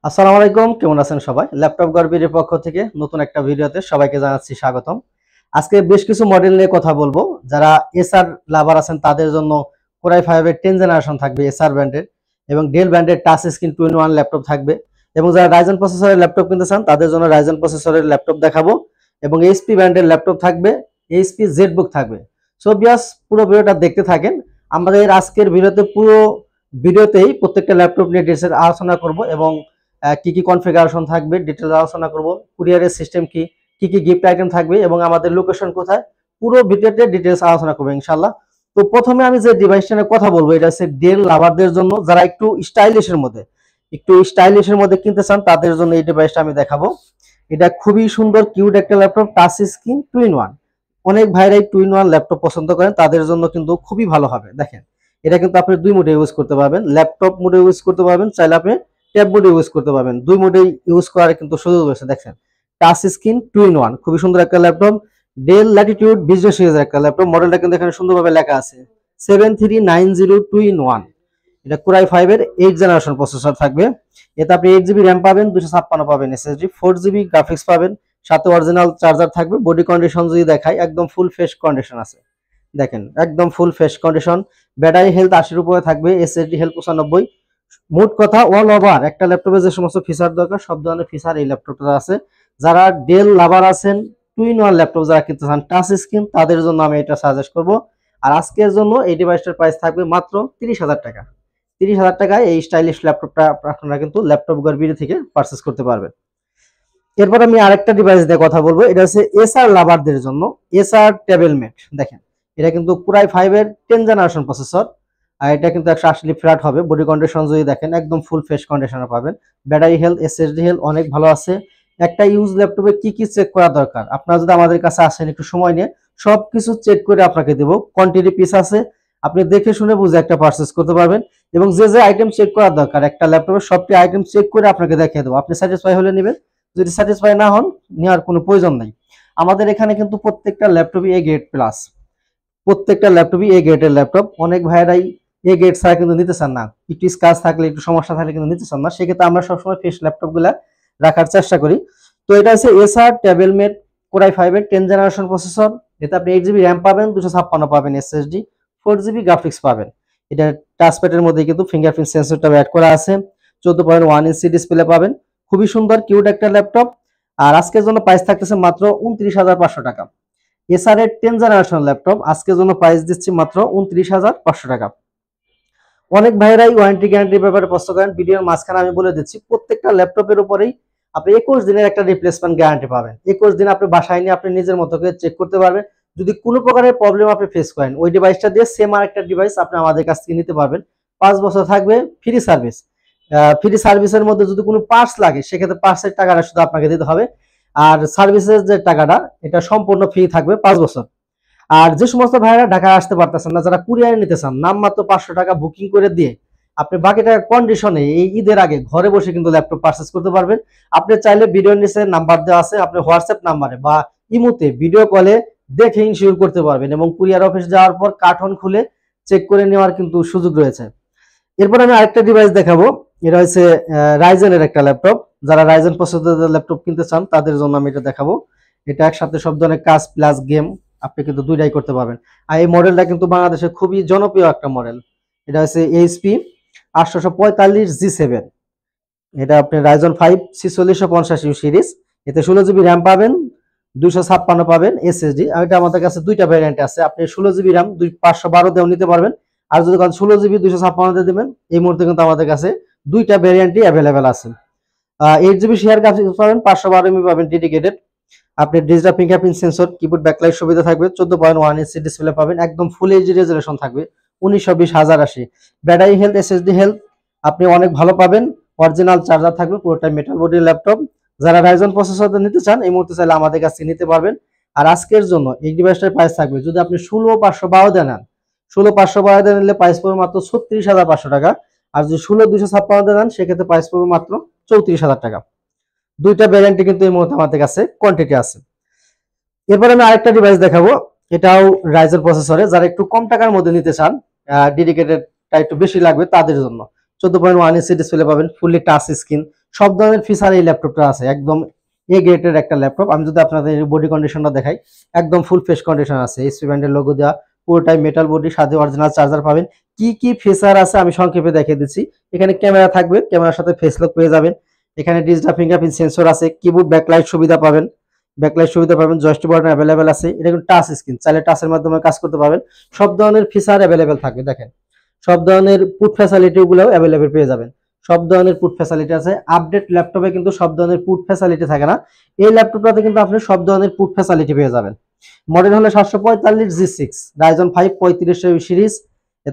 আসসালামু আলাইকুম, কেমন আছেন সবাই? ল্যাপটপ গর্বের পক্ষ থেকে নতুন একটা ভিডিওতে সবাইকে জানাচ্ছি স্বাগতম। আজকে বেশ কিছু মডেল নিয়ে কথা বলবো। যারা এসআর লাভার আছেন তাদের জন্য কোরাই 5 এর 10 জেনারেশন থাকবে এসআর ব্র্যান্ডের, এবং ডেল ব্র্যান্ডের টাচ স্ক্রিন 2-in-1 ল্যাপটপ থাকবে। এবং যারা রাইজেন প্রসেসরের ল্যাপটপ কিনতে চান তাদের জন্য রাইজেন প্রসেসরের ল্যাপটপ দেখাবো, এবং এইচপি ব্র্যান্ডের ল্যাপটপ থাকবে, এইচপি জেটবুক থাকবে। সো বিয়াস, পুরো ভিডিওটা দেখতে থাকেন। আমাদের আজকের ভিডিওতে পুরো ভিডিওতেই প্রত্যেকটা ল্যাপটপ নিয়ে ডিটেইলস আলোচনা করব, এবং কি কি কনফিগারেশন থাকবে ডিটেইলস আলোচনা করব, কুরিয়ারের সিস্টেম কি, কি কি গিফট আইটেম থাকবে, এবং আমাদের লোকেশন কোথায়, পুরো ভিডিওতে ডিটেইলস আলোচনা করব ইনশাআল্লাহ। তো প্রথমে আমি যে ডিভাইসটা নিয়ে কথা বলবো এটা হচ্ছে ডেল লাভারদের জন্য, যারা একটু স্টাইলিশের মধ্যে কিনতে চান তাদের জন্য এই ডিভাইসটা আমি দেখাবো। এটা খুবই সুন্দর কিউট একটা ল্যাপটপ, টাচ স্ক্রিন 2-in-1। অনেক ভাইরাই 2-in-1 ল্যাপটপ পছন্দ করেন, তাদের জন্য কিন্তু খুবই ভালো হবে। দেখেন, এটা কিন্তু আপনি দুই মোডে ইউজ করতে পারবেন, ল্যাপটপ মোডে ইউজ করতে পারবেন, চাইলে আপনি ট্যাব মোডে ইউজ করতে পারবেন। দুই মোডেই ইউজ করার কিন্তু সুযোগ রয়েছে। দেখেন, টাচ স্ক্রিন 2-in-1, খুবই সুন্দর একটা ল্যাপটপ। ডেল ল্যাটিটিউড বিজনেস সিরিজের একটা ল্যাপটপ, মডেলটা কিন্তু এখানে সুন্দরভাবে লেখা আছে 7390 2-in-1। এটা কোরাই 5 এর 8 জেনারেশন প্রসেসর থাকবে। এতে আপনি 8 জিবি র্যাম পাবেন, 256 পাবেন এসএসডি, 4 জিবি গ্রাফিক্স পাবেন, সাথে অরিজিনাল চার্জার থাকবে। বডি কন্ডিশন যদি দেখাই, একদম ফুল ফ্রেশ কন্ডিশন আছে। দেখেন, একদম full fresh condition. Battery health 80 উপরে থাকবে, এসএসডি হেলথ 95। মোট কথা অল ওভার একটা ল্যাপটপে যে সমস্ত ফিচার দরকার সব ধরনের ফিচার এই ল্যাপটপটা আছে। যারা ডেল লাভার আছেন, 2-in-1 ল্যাপটপ যারা কিনতে চান টাচ স্ক্রিন, তাদের জন্য আমি এটা সাজেস্ট করব। আর আজকের জন্য এই ডিভাইসটার প্রাইস থাকবে মাত্র 30,000 টাকা। 30,000 টাকায় এই স্টাইলিশ ল্যাপটপটা আপনারা কিন্তু ল্যাপটপ গর্বির থেকে পারচেস করতে পারবেন। এরপর আমি আরেকটা ডিভাইস নিয়ে কথা বলবো, এটা হচ্ছে এসআর লাভারদের জন্য, এসআর টেবলমেট। দেখেন, এটা কিন্তু পুরাই 5 এর 10 জেনারেশন প্রসেসর, আর এটা কিন্তু 180 ফ্ল্যাট হবে। বডি কন্ডিশন যদি দেখেন, একদম ফুল ফ্রেশ কন্ডিশনে পাবেন। ব্যাটারি হেলথ, এসএসডি হেলথ অনেক ভালো আছে। একটা ইউজ ল্যাপটপে কি কি চেক করা দরকার, আপনারা যদি আমাদের কাছে আসেন একটু সময় নিয়ে সবকিছু চেক করে আপনাকে দেব। কোয়ান্টিটি পিস আছে, আপনি দেখে শুনে বুঝে একটা পারচেস করতে পারবেন। এবং যে যে আইটেম চেক করা দরকার একটা ল্যাপটপে সবটি আইটেম চেক করে আপনাকে দেখিয়ে দেবো। আপনি স্যাটিসফাই হলে নেবেন, যদি স্যাটিসফাই না হন নেওয়ার কোনো প্রয়োজন নাই। আমাদের এখানে কিন্তু প্রত্যেকটা ল্যাপটপই এ গ্রেড প্লাস, প্রত্যেকটা ল্যাপটপই এ গ্রেডের ল্যাপটপ। অনেক ভাইরাই এ গ্রেড ছাড়া কিন্তু নিতে চান না, একটু স্ক্র্যাচ থাকলে একটু সমস্যা থাকলে কিন্তু নিতে চান না। সেক্ষেত্রে আমরা সবসময় ফ্রেশ ল্যাপটপগুলো রাখার চেষ্টা করি। তো এটা হচ্ছে এসআর টেবলমেট কোরাই 5 এর 10 জেনারেশন প্রসেসর। এতে আপনি 8 জিবি র্যাম পাবেন, 256 পাবেন এসএসডি, 4 জিবি গ্রাফিক্স পাবেন। এটা টাচপ্যাডের মধ্যে কিন্তু ফিঙ্গারপ্রিন্ট সেন্সরটা অ্যাড করা আছে। 14.1 ইঞ্চি ডিসপ্লে পাবেন। খুবই সুন্দর কিউট একটা ল্যাপটপ। আর আজকের জন্য প্রাইস থাকতেছে মাত্র 29,500 টাকা। এসআর এর 10 জেনারেশন ল্যাপটপ আজকের জন্য প্রাইস দিচ্ছি মাত্র 29,500 টাকা। অনেক ভাইরাই ওয়ারেন্টি গ্যারান্টির ব্যাপারে প্রশ্ন করেন, ভিডিওর মাঝখানে আমি বলে দিচ্ছি প্রত্যেকটা ল্যাপটপের উপরেই আপনি 21 দিনের একটা রিপ্লেসমেন্ট গ্যারান্টি পাবেন। 21 দিন আপনি বাসায় নিয়ে আপনি নিজের মতো করে চেক করতে পারবেন। যদি কোনো প্রকারের প্রবলেম আপনি ফেস করেন, ওই ডিভাইসটা দিয়ে সেম আরেকটা ডিভাইস আপনি আমাদের কাছ থেকে নিতে পারবেন। 5 বছর থাকবে ফ্রি সার্ভিস। ফ্রি সার্ভিসের মধ্যে যদি কোনো পার্টস লাগে সেক্ষেত্রে পার্টসের টাকাটা শুধু আপনাকে দিতে হবে। আর সার্ভিসের যে টাকাটা এটা সম্পূর্ণ ফ্রি থাকবে 5 বছর। আর যে সমস্ত ভাইরা ঢাকায় আসতে পারতেছেন না, যারা কুরিয়ারে নিতে চান, নামমাত্র 500 টাকা বুকিং করে দিয়ে আপনি বাকি টাকা কন্ডিশনে এই ঈদের আগে ঘরে বসে কিন্তু ল্যাপটপ পারচেজ করতে পারবেন। আপনি চাইলে ভিডিও নিচে নাম্বার দেওয়া আছে, আপনি হোয়াটসঅ্যাপ নাম্বারে বা ইমোতে ভিডিও কলে দেখে ইনশিওর করতে পারবেন, এবং কুরিয়ার অফিস যাওয়ার পর কার্টন খুলে চেক করে নেওয়ার কিন্তু সুযোগ রয়েছে। এরপর আমি আরেকটা ডিভাইস দেখাবো, এটা হচ্ছে রাইজেনের একটা ল্যাপটপ। যারা রাইজেন প্রসেসরের ল্যাপটপ কিনতে চান তাদের জন্য আমি এটা দেখাবো। এটা একসাথে সব ধরনের কাজ প্লাস গেম আপনি কিন্তু দুইটাই করতে পারবেন। আর এই মডেলটা কিন্তু বাংলাদেশে খুবই জনপ্রিয় একটা মডেল। এটা হচ্ছে এইচপি 845G7। এটা আপনি রাইজন 5 4650 সিরিজ। এতে 16 জিবি র্যাম পাবেন, 256 পাবেন এসএসডি। আর এটা আমাদের কাছে দুইটা ভ্যারিয়েন্ট আছে, আপনি 16 জিবি র্যাম 512 দিয়েও নিতে পারবেন। আর যদি 16 জিবি 256 দিয়ে দেবেন, এই মুহূর্তে কিন্তু আমাদের কাছে দুইটা ভ্যারিয়েন্টই অ্যাভেলেবেল আছে। 8 জিবি শেয়ার গ্রাফিক্স পাবেন, 512 MB পাবেন ডেডিকেটেড। আপনি digital fingerprint sensor, keyboard backlight সুবিধা থাকবে, 14.1 ইঞ্চি ডিসপ্লে পাবেন, একদম ফুল এইচডি রেজোলিউশন থাকবে, 1920 ব্যাটারি হেলথ, এসএসডি হেলথ আপনি অনেক ভালো পাবেন। অরিজিনাল চার্জার থাকবে, পুরোটাই মেটাল বডি ল্যাপটপ। যারা রাইজন প্রসেসর নিতে চান এই মুহূর্তে চাইলে আমাদের কাছে নিতে পারবেন। আর আজকের জন্য এই ডিভাইসটার প্রাইস থাকবে, যদি আপনি 16,512 দেন, 16,512 দিয়ে নিলে প্রাইস পড়বে মাত্র 36,500 টাকা। আর যদি 16,256 দেন সেক্ষেত্রে প্রাইস পড়বে মাত্র 34,000 টাকা। দুইটা ভ্যারিয়েন্টে কিন্তু এই মুহূর্তে আমাদের কাছে কোয়ান্টিটি আছে। এরপর আমি আরেকটা ডিভাইস দেখাবো, এটাও রাইজেন প্রসেসরে। যারা একটু কম টাকার মধ্যে নিতে চান, ডেডিকেটেডটা একটু বেশি লাগবে তাদের জন্য 14.1 ইঞ্চি ডিসপ্লে পাবেন, ফুললি টাচ স্ক্রিন, সব ধরনের ফিচার এই ল্যাপটপটা আছে, একদম এ গ্রেডের একটা ল্যাপটপ। আমি যদি আপনাদের বডি কন্ডিশনটা দেখাই, একদম ফুল ফ্রেশ কন্ডিশন আছে, এইচপি ব্র্যান্ডের লোগো দেওয়া, পুরোটাই মেটাল বডি, সাথে অরিজিনাল চার্জার পাবেন। কি কি ফিচার আছে আমি সংক্ষেপে দেখিয়ে দিচ্ছি। এখানে ক্যামেরা থাকবে, ক্যামেরার সাথে ফেস লক পেয়ে যাবেন। এখানে ডিজিটাল ফিঙ্গারপ্রিন্ট সেন্সর আছে, কিবোর্ড ব্যাকলাইট সুবিধা পাবেন, জয়স্টিক বাটন অ্যাভেলেবেল আছে। এটা কিন্তু টাচ স্ক্রিন, চাইলে টাচের মাধ্যমে কাজ করতে পারবেন। সব ধরনের ফিচার অ্যাভেলেবেল থাকবে। দেখেন সব ধরনের পুট ফ্যাসিলিটি গুলো অ্যাভেলেবেল পেয়ে যাবেন। সব ধরনের পুট ফ্যাসিলিটি আছে। আপডেট ল্যাপটপে কিন্তু সব ধরনের পুট ফ্যাসিলিটি থাকে না, এই ল্যাপটপটাতে কিন্তু আপনি সব ধরনের পুট ফ্যাসিলিটি পেয়ে যাবেন। মডেল হলো 745 G6 Ryzen 5 35 সিরিজ।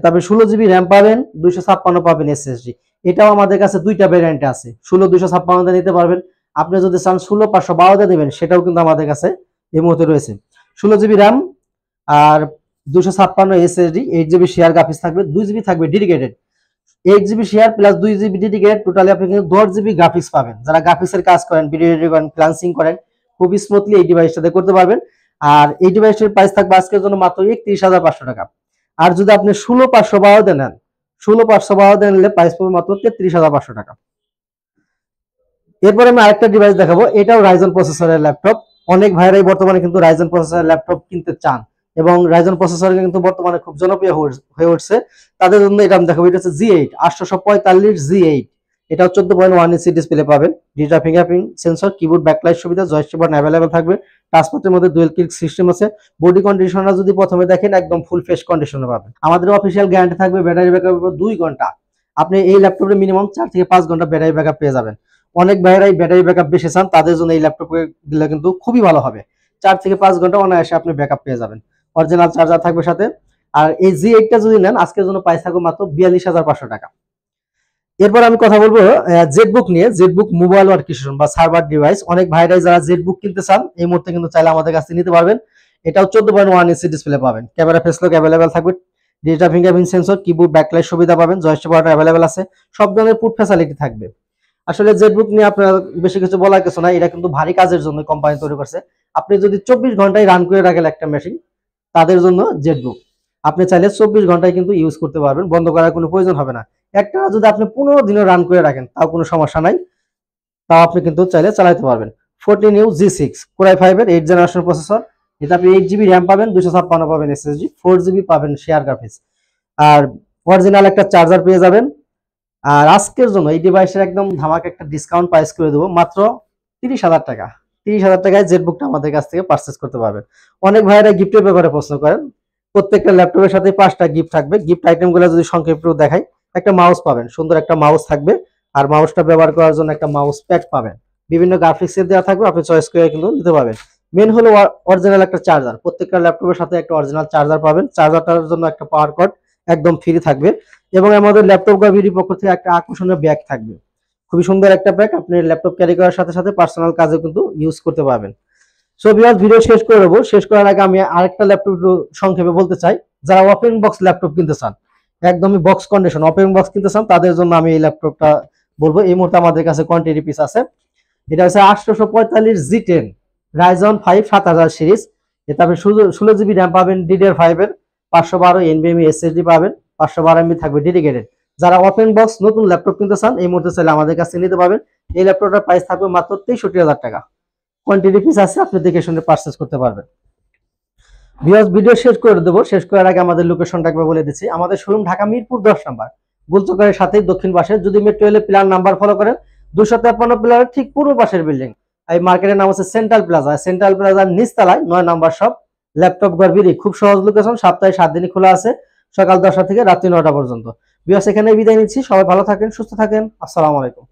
তারপরে 16 GB র্যাম পাবেন, 256 পাবেন SSD। এটাও আমাদের কাছে দুইটা ভ্যারিয়েন্ট আছে, 16 256 নিতে পারবেন। আপনি যদি চান 16 512 নেবেন, সেটাও কিন্তু আমাদের কাছে এই মুহূর্তে রয়েছে। 16 GB র্যাম আর 256 SSD, 8 GB শেয়ার গ্রাফিক্স থাকবে, 2 GB থাকবে dedicated. 8 GB share plus 2 GB dedicated, totally আপনি কিন্তু 10 GB গ্রাফিক্স পাবেন। যারা গ্রাফিক্সের কাজ করেন, ভিডিও এডিট করেন, ফ্রিল্যান্সিং করেন, খুবই স্মুথলি এই ডিভাইসটাতে করতে পারবেন। আর এই ডিভাইসটির প্রাইস থাকবে আজকের জন্য মাত্র 31,500 টাকা। আর যদি আপনি 16 512 নেন, 16 512 নিলে প্রাইস পড়বে মাত্র 33,500 টাকা। এরপরে আমি আরেকটা ডিভাইস দেখাবো, এটাও রাইজন প্রসেসরের ল্যাপটপ। অনেক ভাইরাই বর্তমানে কিন্তু রাইজন প্রসেসরের ল্যাপটপ কিনতে চান, এবং রাইজন প্রসেসর কিন্তু বর্তমানে খুব জনপ্রিয় হয়ে উঠছে। তাদের জন্য এটা আমি দেখাবো। এটা হচ্ছে G8 845 G8। এটাও 14.1 ইঞ্চি ডিসপ্লে পাবেন, digital fingerprint sensor, keyboard backlight সুবিধা, জয়স্টিক বাটন অ্যাভেলেবেল থাকবে। টাচপ্যাডের মধ্যে ডুয়াল ক্লিক সিস্টেম আছে। বডি কন্ডিশনার যদি প্রথমে দেখেন, একদম ফুল ফ্রেশ কন্ডিশনে পাবেন। আমাদের অফিসিয়াল গ্যারান্টি থাকবে ব্যাটারি ব্যাকআপ 2 ঘন্টা। আপনি এই ল্যাপটপে মিনিমাম 4 থেকে 5 ঘন্টা ব্যাটারি ব্যাকআপ পেয়ে যাবেন। অনেক ভাইরাই ব্যাটারি ব্যাকআপ বেশি চান, তাদের জন্য এই ল্যাপটপ দিলে কিন্তু খুবই ভালো হবে। 4 থেকে 5 ঘন্টা অনায়াসে আপনি ব্যাকআপ পেয়ে যাবেন। অরিজিনাল চার্জার থাকবে সাথে। আর এই G8টা যদি নেন, আজকের জন্য প্রাইস থাকবে মাত্র 42,500 টাকা। এরপর আমি কথা বলবো জেটবুক নিয়ে। জেটবুক মোবাইল ওয়ার্কস্টেশন বা সার্ভার ডিভাইস। অনেক ভাইরাই যারা জেটবুক কিনতে চান, এই মুহূর্তে কিন্তু চাইলে আমাদের কাছে নিতে পারবেন। এটাও 14.1 ইঞ্চি ডিসপ্লে পাবেন, ক্যামেরা ফেস লক অ্যাভেলেবেল থাকবে, digital fingerprint sensor, keyboard backlight সুবিধা পাবেন, জয়স্টিক বাটন অ্যাভেলেবেল আছে, সব ধরনের পুট ফ্যাসিলিটি থাকবে। আসলে জেটবুক নিয়ে আপনার বেশি কিছু বলার কিছু নাই, এটা কিন্তু ভারী কাজের জন্য কোম্পানি তৈরি করছে। আপনি যদি 24 ঘন্টায় রান করে রাখেন একটা মেশিন, তাদের জন্য জেটবুক। আপনি চাইলে 24 ঘন্টায় কিন্তু ইউজ করতে পারবেন, বন্ধ করার কোনো প্রয়োজন হবে না। একটা যদি আপনি 15 দিনও রান করে রাখেন, তাও কোনো সমস্যা নাই, তাও আপনি কিন্তু চাইলে চালাতে পারবেন। 14 G6 Core i5 এর 8 জেনারেশন প্রসেসর। এটা আপনি 8 GB র্যাম পাবেন, 256 পাবেন SSD, 4 GB পাবেন শেয়ার গ্রাফিক্স, আর অরিজিনাল একটা চার্জার পেয়ে যাবেন। আর আজকের জন্য এই ডিভাইসের একদম ধামাকা একটা ডিসকাউন্ট প্রাইস করে দেবো, মাত্র 30,000 টাকা। 30,000 টাকায় জেটবুকটা আমাদের কাছ থেকে পারচেস করতে পারবেন। অনেক ভাইরা গিফটের ব্যাপারে প্রশ্ন করেন, প্রত্যেকটা ল্যাপটপের সাথে 5টা গিফট থাকবে। গিফট আইটেমগুলো যদি সংক্ষেপে দেখাই, একটা মাউস পাবেন, সুন্দর একটা মাউস থাকবে, আর মাউসটা ব্যবহার করার জন্য একটা মাউস প্যাড পাবেন। বিভিন্ন গ্রাফিক্সের দেওয়া থাকবে, আপনি চয়েস করে কিন্তু নিতে পারবেন। মেন হলো অরিজিনাল একটা চার্জার, প্রত্যেকটা ল্যাপটপের সাথে একটা অরিজিনাল চার্জার পাবেন। চার্জারটার জন্য একটা পাওয়ার কর্ড একদম ফ্রি থাকবে, এবং আমাদের ল্যাপটপ গাভির পক্ষ থেকে একটা আকর্ষণীয় ব্যাগ থাকবে। খুবই সুন্দর একটা ব্যাগ, আপনি ল্যাপটপ ক্যারি করার সাথে সাথে পার্সোনাল কাজে কিন্তু ইউজ করতে পারবেন। সো ভিউয়ার্স, ভিডিও শেষ করে দেবো। শেষ করার আগে আমি আরেকটা ল্যাপটপ সংক্ষেপে বলতে চাই। যারা ওপেন বক্স ল্যাপটপ কিনতে চান, একদমই বক্স কন্ডিশন ওপেন বক্স কিনতে চান, তাদের জন্য আমি এই ল্যাপটপটা বলবো। এই মুহূর্তে আমাদের কাছে কোয়ান্টিটি পিস আছে। এটা হচ্ছে 845 G10 Ryzen 5 7000 সিরিজ। এটা আপনি 16 GB র্যাম পাবেন, DDR5 এর, 512 NVMe SSD পাবেন, 512 MB থাকবে ডেডিকেটেড। যারা ওপেন বক্স নতুন ল্যাপটপ কিনতে চান, এই মুহূর্তে চাইলে আমাদের কাছে নিতে পারবেন। এই ল্যাপটপটার প্রাইস থাকবে মাত্র 63,000 টাকা। কোয়ান্টিটি পিস আছে, আপনি দেখে শুনে পারচেজ করতে পারবেন। ভিডিও শেষ করে দেবো। শেষ করার আগে আমাদের লোকেশনটা একবার বলে দিচ্ছি। আমাদের শোরুম ঢাকা মিরপুর 10 নাম্বার, গোলচক্করের সাথেই দক্ষিণ পাশে। যদি মেট্রো রেলের প্ল্যান নাম্বার ফলো করেন, 253 প্লারের ঠিক পূর্ব পাশের বিল্ডিং। এই মার্কেটের নাম হচ্ছে সেন্ট্রাল প্লাজা। সেন্ট্রাল প্লাজার নিচতলায় 9 নাম্বার শপ, ল্যাপটপ গড়বিড়ি। খুব সহজ লোকেশন, সপ্তাহে 7 দিনই খোলা আছে, সকাল 10টা থেকে রাত্রি 9টা পর্যন্ত। ভিউয়ার্স, এখানে বিদায় নিচ্ছি। সবাই ভালো থাকেন, সুস্থ থাকেন। আসসালামু আলাইকুম।